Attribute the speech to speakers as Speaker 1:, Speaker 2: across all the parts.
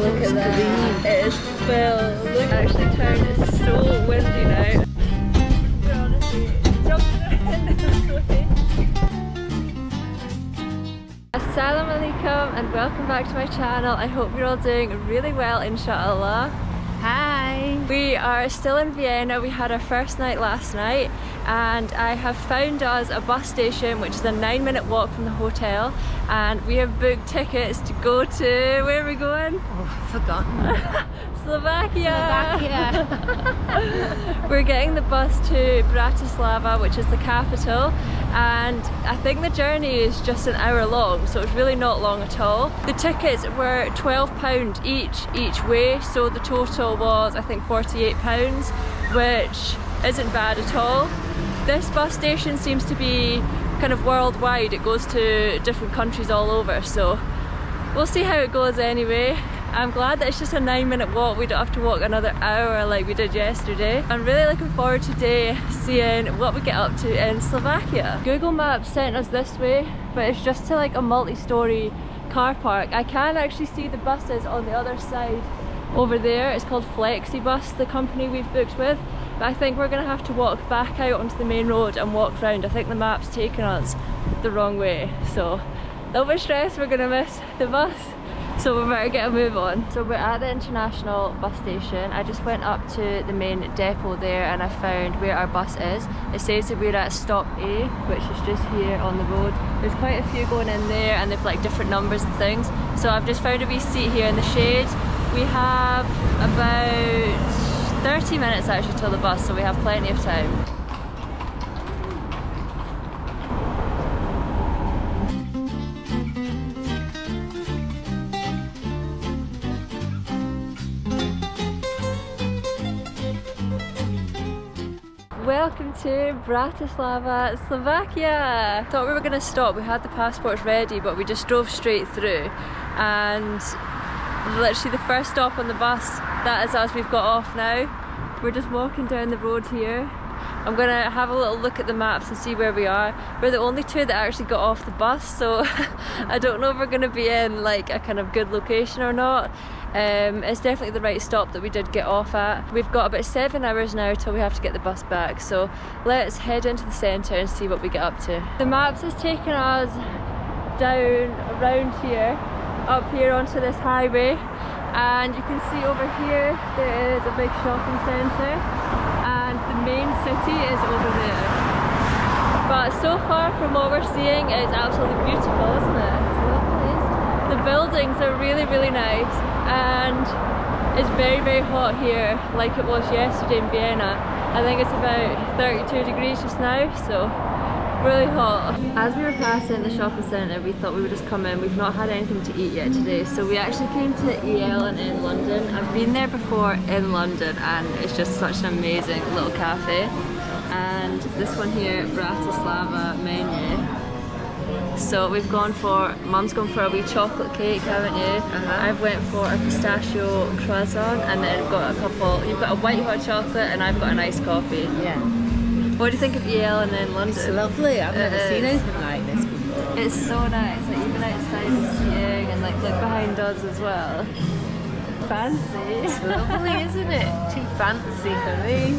Speaker 1: Look at that. It is filled. Look, it actually turned. It's so windy now. We're honestly jumping around this way. Assalamu alaikum and welcome back to my channel. I hope you're all doing really well, inshallah.
Speaker 2: Hi!
Speaker 1: We are still in Vienna. We had our first night last night and I have found us a bus station which is a 9-minute walk from the hotel, and we have booked tickets to go to, where are we going?
Speaker 2: Oh, forgotten.
Speaker 1: Slovakia! We're getting the bus to Bratislava, which is the capital, and I think the journey is just an hour long, so it's really not long at all. The tickets were £12 each way, so the total was I think £48, which isn't bad at all. This bus station seems to be kind of worldwide. It goes to different countries all over, so we'll see how it goes anyway. I'm glad that it's just a 9-minute walk. We don't have to walk another hour like we did yesterday. I'm really looking forward today seeing what we get up to in Slovakia. Google Maps sent us this way, but it's just to like a multi-storey car park. I can actually see the buses on the other side over there. It's called Flexibus, the company we've booked with, but I think we're gonna have to walk back out onto the main road and walk round. I think the map's taken us the wrong way, so a little bit stressed we're gonna miss the bus. So we better get a move on. So we're at the international bus station. I just went up to the main depot there and I found where our bus is. It says that we're at stop A, which is just here on the road. There's quite a few going in there and they've like different numbers and things. So I've just found a wee seat here in the shade. We have about 30 minutes actually till the bus, so we have plenty of time. Welcome to Bratislava, Slovakia! Thought we were going to stop. We had the passports ready, but we just drove straight through, and literally the first stop on the bus, that is us. We've got off now. We're just walking down the road here. I'm going to have a little look at the maps and see where we are. We're the only two that actually got off the bus, so I don't know if we're going to be in like a kind of good location or not. It's definitely the right stop that we did get off at. We've got about 7 hours now till we have to get the bus back, so let's head into the centre and see what we get up to. The maps has taken us down around here, up here onto this highway, and you can see over here there is a big shopping centre and the main city is over there. But so far from what we're seeing, it's absolutely beautiful, isn't it? It's lovely. The buildings are really nice, and it's very hot here like it was yesterday in Vienna. I think it's about 32 degrees just now, so really hot. As we were passing the shopping centre, we thought we would just come in. We've not had anything to eat yet today, so we actually came to EL in London. I've been there before in London and it's just such an amazing little cafe. And this one here, Bratislava menu. So we've gone for, Mum's gone for a wee chocolate cake, haven't you? I've went for a pistachio croissant, and then I've got a couple, you've got a white hot chocolate and I've got an iced coffee.
Speaker 2: Yeah.
Speaker 1: What do you think of EL and in London?
Speaker 2: It's lovely. I've never seen anything like this before.
Speaker 1: It's so nice, like even outside the seating and like behind us as well. Fancy.
Speaker 2: It's lovely, isn't it? Too fancy for me.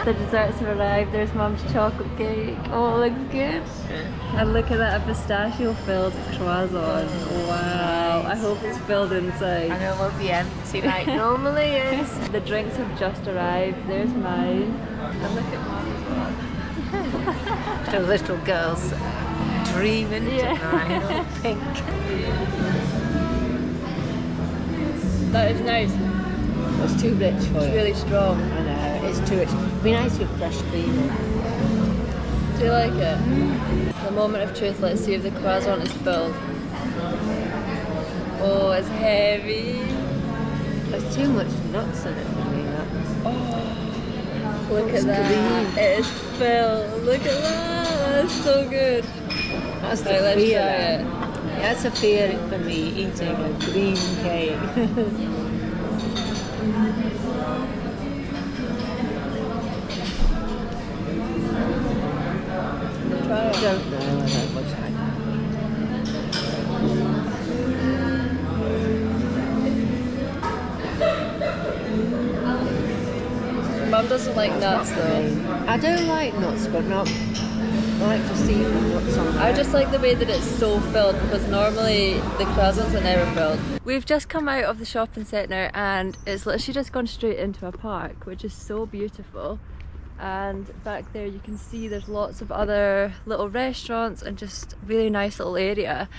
Speaker 1: The desserts have arrived. There's Mum's chocolate cake. Oh, it looks good. And look at that, a pistachio filled croissant. Wow. I hope it's filled inside.
Speaker 2: I know it won't be empty like normally is.
Speaker 1: The drinks have just arrived. There's mine. And look at Mum's one.
Speaker 2: The little girl's dreaming tonight, I think.
Speaker 1: That is nice.
Speaker 2: It's too rich for
Speaker 1: It's
Speaker 2: you.
Speaker 1: really strong.
Speaker 2: I know, it's too rich. It'd be nice with fresh cream.
Speaker 1: Do you like it? The moment of truth, let's see if the croissant is filled. Oh, it's heavy.
Speaker 2: There's too much nuts in it for me. That.
Speaker 1: Look at
Speaker 2: It's
Speaker 1: that.
Speaker 2: green.
Speaker 1: It is filled. Look at that. That's so good.
Speaker 2: That's the
Speaker 1: Right, let's
Speaker 2: fear.
Speaker 1: try it.
Speaker 2: That's a fear for me, eating a green cake.
Speaker 1: Try it.
Speaker 2: I don't know. I don't know what's happening.
Speaker 1: doesn't like nuts though.
Speaker 2: I don't like nuts, but not. I like to see the nuts on there.
Speaker 1: I just like the way that it's so filled, because normally the croissants are never filled. We've just come out of the shopping centre and it's literally just gone straight into a park, which is so beautiful. And back there you can see there's lots of other little restaurants and just really nice little area.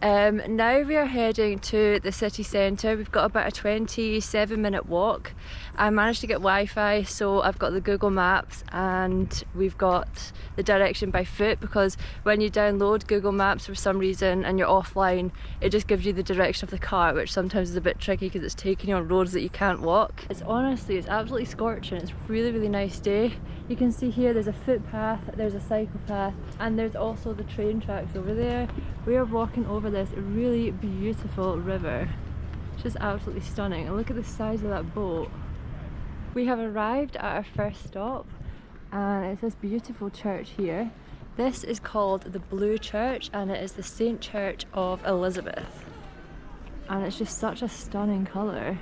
Speaker 1: Now we are heading to the city centre. We've got about a 27-minute walk. I managed to get Wi-Fi, so I've got the Google Maps and we've got the direction by foot, because when you download Google Maps for some reason and you're offline, it just gives you the direction of the car, which sometimes is a bit tricky because it's taking you on roads that you can't walk. It's absolutely scorching. It's a really, really nice day. You can see here there's a footpath, there's a cycle path, and there's also the train tracks over there. We are walking over this really beautiful river. It's just absolutely stunning. And look at the size of that boat. We have arrived at our first stop and it's this beautiful church here. This is called the Blue Church and it is the Saint Church of Elizabeth. And it's just such a stunning colour.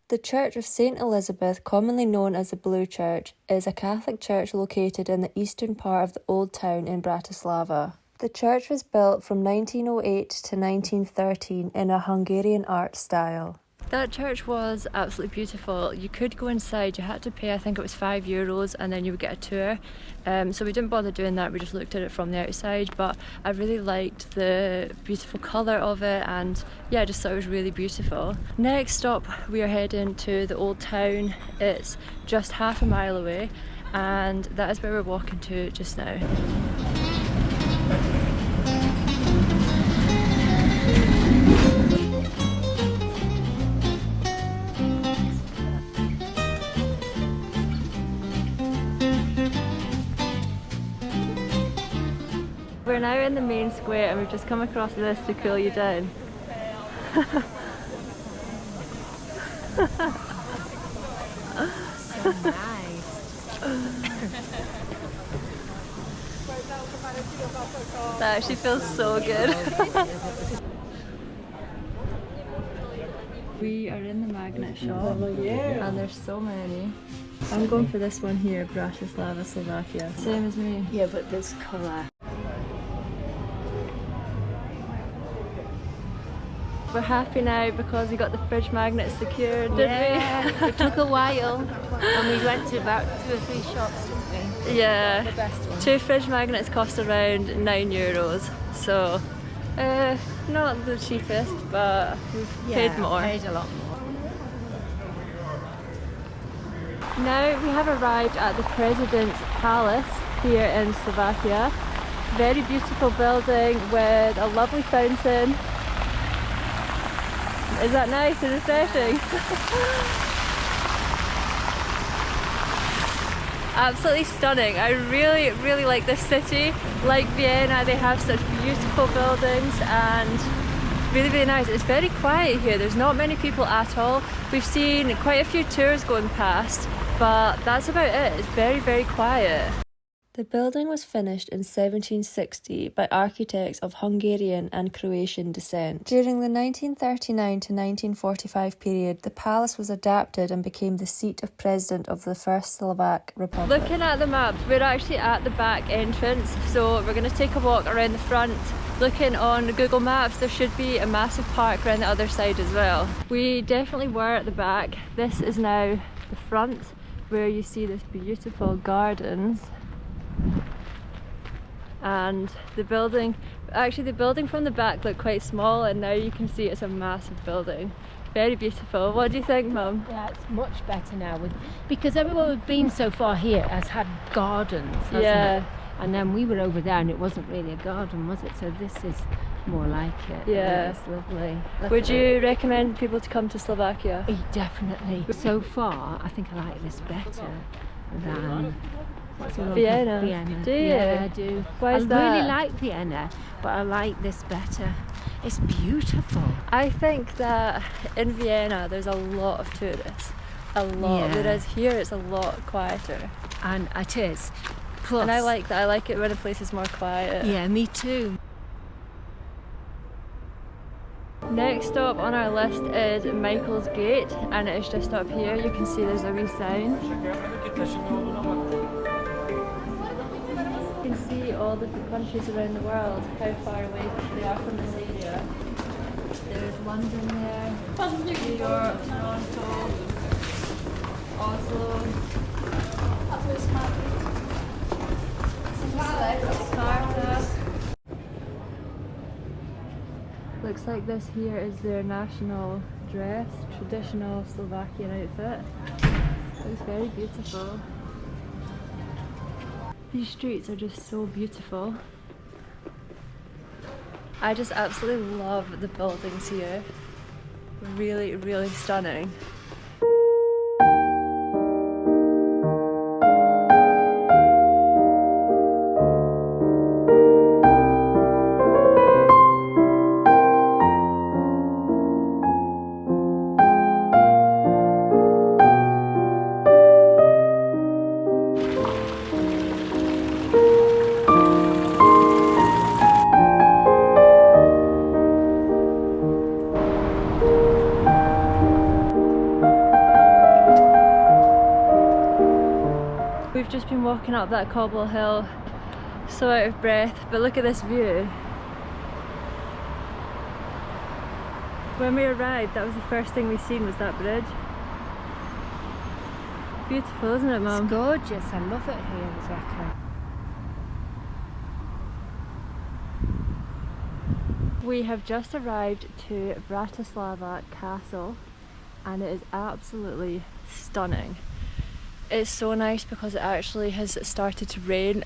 Speaker 1: The Church of St. Elizabeth, commonly known as the Blue Church, is a Catholic church located in the eastern part of the Old Town in Bratislava. The church was built from 1908 to 1913 in a Hungarian art style. That church was absolutely beautiful. You could go inside, you had to pay, I think it was €5, and then you would get a tour. So we didn't bother doing that, we just looked at it from the outside, but I really liked the beautiful colour of it, and yeah, I just thought it was really beautiful. Next stop, we are heading to the Old Town. It's just half a mile away, and that is where we're walking to just now. We're now in the main square and we've just come across this to cool you down.
Speaker 2: So nice.
Speaker 1: That actually feels so good. We are in the magnet shop and there's so many. I'm going for this one here, Bratislava, Slovakia. Same as me.
Speaker 2: Yeah, but this colour.
Speaker 1: We're happy now because we got the fridge magnet secured, didn't we?
Speaker 2: It took a while and we went to about 2 or 3 shops, didn't we?
Speaker 1: Yeah.
Speaker 2: The best one.
Speaker 1: 2 fridge magnets cost around €9, so not the cheapest, but we've paid more.
Speaker 2: Paid a lot more.
Speaker 1: Now we have arrived at the President's Palace here in Slovakia. Very beautiful building with a lovely fountain. Is that nice and refreshing? Absolutely stunning. I really, really like this city. Like Vienna, they have such beautiful buildings and really, really nice. It's very quiet here. There's not many people at all. We've seen quite a few tours going past, but that's about it. It's very, very quiet. The building was finished in 1760 by architects of Hungarian and Croatian descent. During the 1939 to 1945 period, the palace was adapted and became the seat of President of the First Slovak Republic. Looking at the maps, we're actually at the back entrance, so we're going to take a walk around the front. Looking on Google Maps, there should be a massive park around the other side as well. We definitely were at the back. This is now the front, where you see this beautiful gardens. And the building from the back looked quite small, and now you can see it's a massive building. Very beautiful. What do you think, Mum?
Speaker 2: Yeah, it's much better now because everyone we've been so far here has had gardens, hasn't it? And then we were over there and it wasn't really a garden, was it? So this is more like it.
Speaker 1: Yeah.
Speaker 2: It's lovely.
Speaker 1: Would you recommend people to come to Slovakia?
Speaker 2: Definitely. So far, I think I like this better than
Speaker 1: Vienna.
Speaker 2: Vienna.
Speaker 1: Do you?
Speaker 2: Yeah, I do.
Speaker 1: Why is that?
Speaker 2: I really like Vienna, but I like this better. It's beautiful.
Speaker 1: I think that in Vienna there's a lot of tourists. A lot.
Speaker 2: Yeah.
Speaker 1: Whereas here it's a lot quieter.
Speaker 2: And it is. Plus,
Speaker 1: and I like that. I like it when a place is more quiet.
Speaker 2: Yeah, me too.
Speaker 1: Next stop on our list is Michael's Gate, and it is just up here. You can see there's a wee sign. You can see all different countries around the world, how far away they are from this area. There's London there, New York, Toronto, Oslo, Sparta. Looks like this here is their national dress, traditional Slovakian outfit. Looks very beautiful. These streets are just so beautiful. I just absolutely love the buildings here. Really, really stunning. We've just been walking up that cobble hill, so out of breath, but look at this view. When we arrived, that was the first thing we seen, was that bridge. Beautiful, isn't it, Mum?
Speaker 2: It's gorgeous, I love it here, Rebecca.
Speaker 1: We have just arrived to Bratislava Castle, and it is absolutely stunning. It's so nice because it actually has started to rain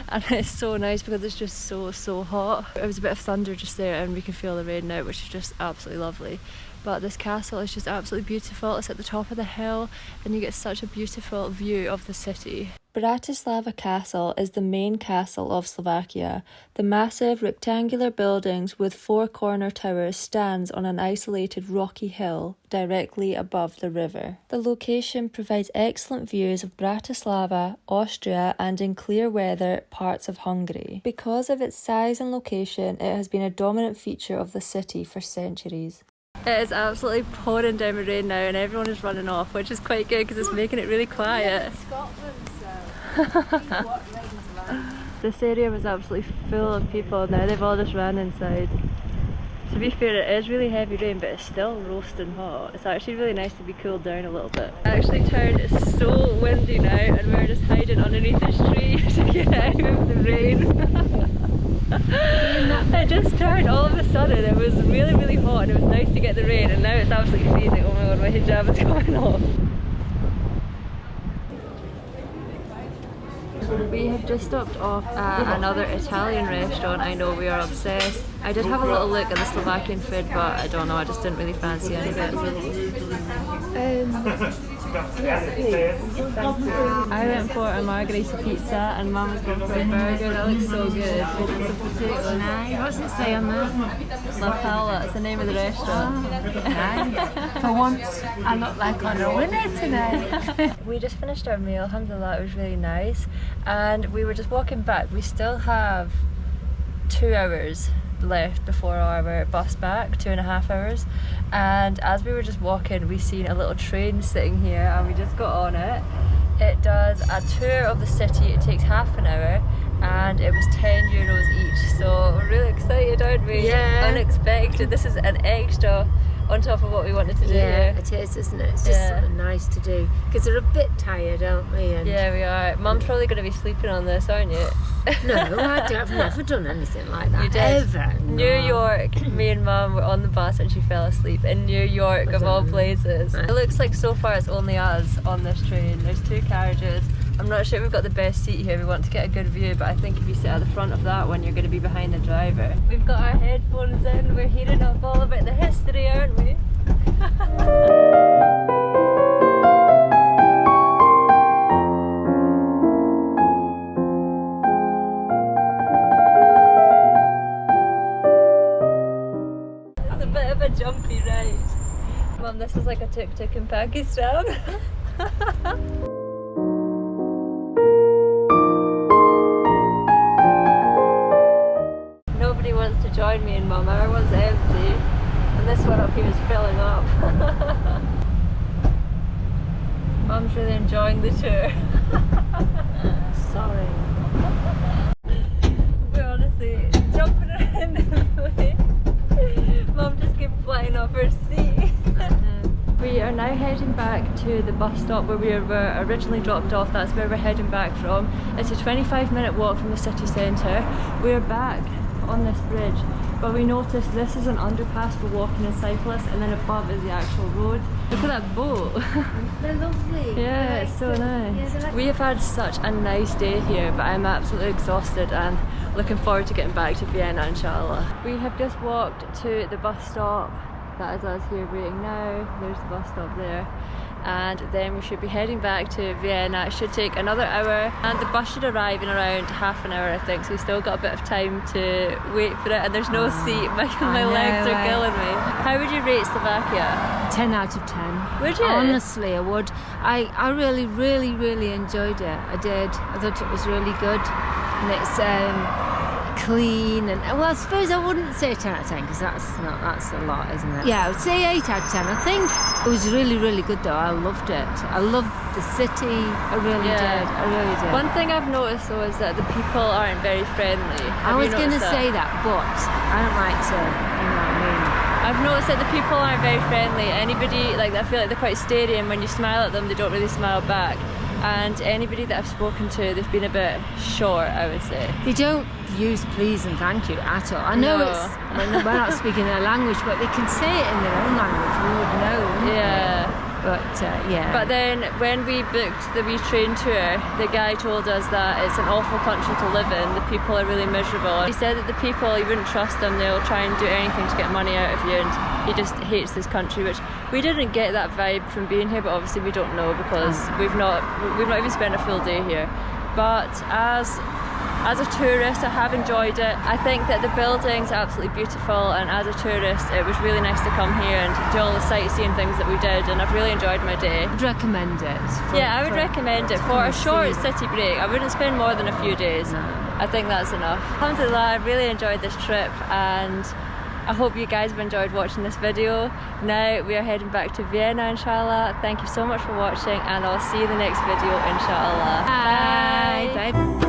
Speaker 1: and it's so nice because it's just so hot. It was a bit of thunder just there and we can feel the rain now, which is just absolutely lovely. But this castle is just absolutely beautiful. It's at the top of the hill and you get such a beautiful view of the city. Bratislava Castle is the main castle of Slovakia. The massive rectangular buildings with 4 corner towers stands on an isolated rocky hill directly above the river. The location provides excellent views of Bratislava, Austria, and in clear weather parts of Hungary. Because of its size and location, it has been a dominant feature of the city for centuries. It is absolutely pouring down with rain now and everyone is running off, which is quite good because it's making it really quiet. This area was absolutely full of people. Now they've all just ran inside. To be fair, it is really heavy rain, but it's still roasting hot. It's actually really nice to be cooled down a little bit. It actually turned so windy now and we're just hiding underneath this tree to get out of the rain. It just turned all of a sudden. It was really hot and it was nice to get the rain, and now it's absolutely freezing. Oh my god, my hijab is coming off. We have just stopped off at another Italian restaurant. I know, we are obsessed. I did have a little look at the Slovakian food, but I don't know, I just didn't really fancy any of it. I went for a margherita pizza and Mum was going for a burger. That looks so good.
Speaker 2: Nice. What's it say on there?
Speaker 1: La Paola, it's the name of the restaurant.
Speaker 2: Nice. For once, I look like I'm a winner today.
Speaker 1: We just finished our meal, alhamdulillah, it was really nice. And we were just walking back. We still have 2 hours left before our bus back, 2.5 hours. And as we were just walking, we seen a little train sitting here and we just got on it. It does a tour of the city. It takes half an hour and it was €10 each. So we're really excited, aren't we?
Speaker 2: Yeah.
Speaker 1: Unexpected. This is an extra on top of what we wanted to do.
Speaker 2: Yeah,
Speaker 1: here.
Speaker 2: it is, isn't it? It's just something nice to do because they're a bit tired, aren't we? And
Speaker 1: yeah, we are. Mum's probably going to be sleeping on this, aren't you?
Speaker 2: no, I've never done anything like that.
Speaker 1: You did.
Speaker 2: Ever.
Speaker 1: New York, me and Mum were on the bus and she fell asleep in New York of all places. It looks like so far it's only us on this train. There's 2 carriages. I'm not sure we've got the best seat here. We want to get a good view, but I think if you sit at the front of that one, you're going to be behind the driver. We've got our headphones in. We're hearing up all about the history, aren't we? It's a bit of a jumpy ride. Mum, this is like a tuk-tuk in Pakistan. Nobody wants to join me and Mum, everyone's empty. and this one up here is filling up. Mum's really enjoying the tour.
Speaker 2: Sorry.
Speaker 1: We're honestly jumping around the place. Mum just kept flying off her seat. We are now heading back to the bus stop where we were originally dropped off. That's where we're heading back from. It's a 25-minute walk from the city centre. We're back on this bridge, but we noticed this is an underpass for walking and cyclists, and then above is the actual road. Look at that boat.
Speaker 2: They're lovely.
Speaker 1: Yeah, it's so nice.
Speaker 2: Yeah,
Speaker 1: We have had such a nice day here, but I'm absolutely exhausted and looking forward to getting back to Vienna, inshallah. We have just walked to the bus stop. That is us here waiting now. There's the bus stop there. And then we should be heading back to Vienna. It should take another hour, and the bus should arrive in around half an hour, I think, so we've still got a bit of time to wait for it, and there's no seat. My legs are killing me. How would you rate Slovakia?
Speaker 2: 10 out of 10.
Speaker 1: Would you?
Speaker 2: Honestly, I would. I really enjoyed it. I did. I thought it was really good. And it's clean, and well, I suppose I wouldn't say 10 out of 10 because that's a lot, isn't it? Yeah, I would say 8 out of 10. I think it was really good though. I loved it. I loved the city. I really did. I really did.
Speaker 1: One thing I've noticed though is that the people aren't very friendly.
Speaker 2: I was going to say that, but I don't like to, you know what I mean?
Speaker 1: I've noticed that the people aren't very friendly. Anybody, like, I feel like they're quite stary, and when you smile at them they don't really smile back. And anybody that I've spoken to, they've been a bit short, I would say.
Speaker 2: They don't use please and thank you at all. I know it's we're not speaking their language, but they can say it in their own language. We would know.
Speaker 1: Yeah.
Speaker 2: But yeah.
Speaker 1: But then when we booked the wee train tour, the guy told us that it's an awful country to live in. The people are really miserable. He said that the people, you wouldn't trust them. They'll try and do anything to get money out of you, and he just hates this country, which we didn't get that vibe from being here, but obviously we don't know because we've not even spent a full day here. But as a tourist, I have enjoyed it. I think that the buildings are absolutely beautiful, and as a tourist it was really nice to come here and do all the sightseeing things that we did, and I've really enjoyed my day.
Speaker 2: I'd recommend it.
Speaker 1: I would recommend it for a short city break. I wouldn't spend more than a few days.
Speaker 2: No.
Speaker 1: I think that's enough. Alhamdulillah, I really enjoyed this trip, and I hope you guys have enjoyed watching this video. Now we are heading back to Vienna, inshallah. Thank you so much for watching, and I'll see you in the next video, inshallah.
Speaker 2: Bye. Bye.